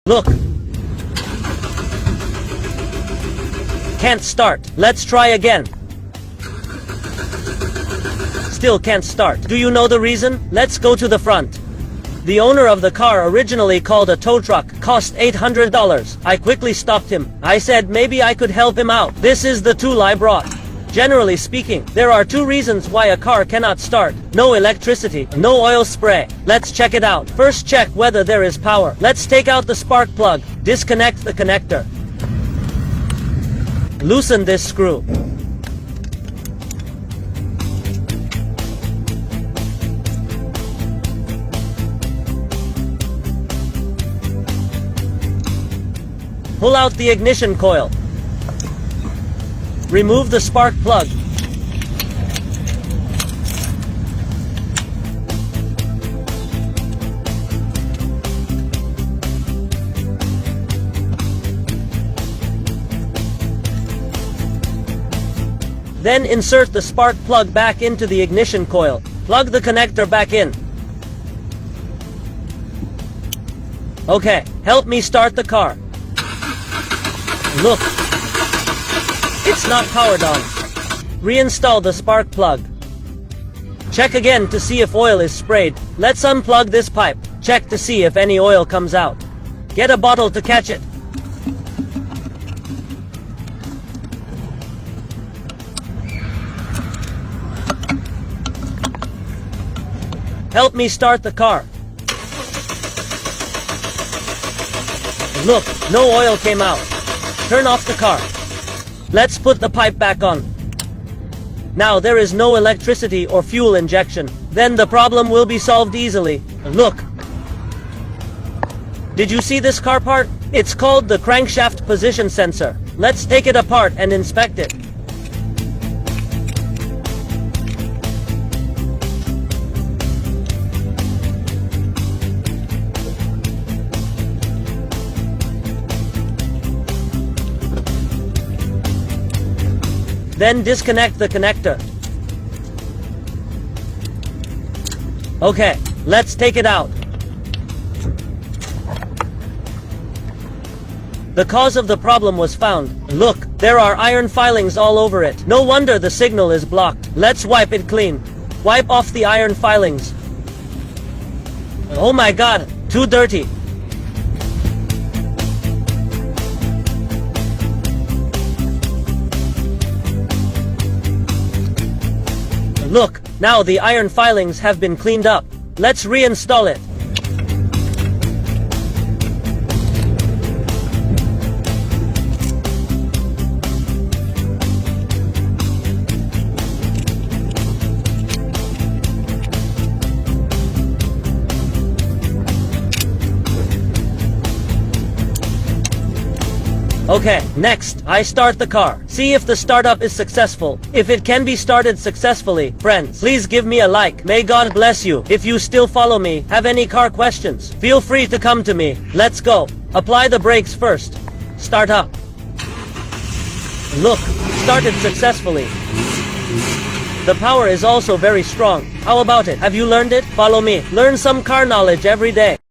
Look. Can't start. Let's try again. Still can't start. Do you know the reason? Let's go to the front. The owner of the car originally called a tow truck, cost $800. I quickly stopped him. I said maybe I could help him out. This is the tool I brought. Generally speaking, there are two reasons why a car cannot start. No electricity, no oil spray. Let's check it out. First, check whether there is power. Let's take out the spark plug. Disconnect the connector. Loosen this screw. Pull out the ignition coil. Remove the spark plug. Then insert the spark plug back into the ignition coil. Plug the connector back in. Okay, help me start the car. Look, it's not powered on. Reinstall the spark plug. Check again to see if oil is sprayed. Let's unplug this pipe. Check to see if any oil comes out. Get a bottle to catch it. Help me start the car. Look, no oil came out. Turn off the car. Let's put the pipe back on. Now there is no electricity or fuel injection. Then the problem will be solved easily. Look. Did you see this car part? It's called the crankshaft position sensor. Let's take it apart and inspect it. Then disconnect the connector. Okay, let's take it out. The cause of the problem was found. Look, there are iron filings all over it. No wonder the signal is blocked. Let's wipe it clean. Wipe off the iron filings. Oh my god, too dirty. Look, now the iron filings have been cleaned up. Let's reinstall it. Okay, next, I start the car. See if the startup is successful. If it can be started successfully, friends, please give me a like. May God bless you. If you still follow me, have any car questions, feel free to come to me. Let's go. Apply the brakes first. Start up. Look, started successfully. The power is also very strong. How about it? Have you learned it? Follow me. Learn some car knowledge every day.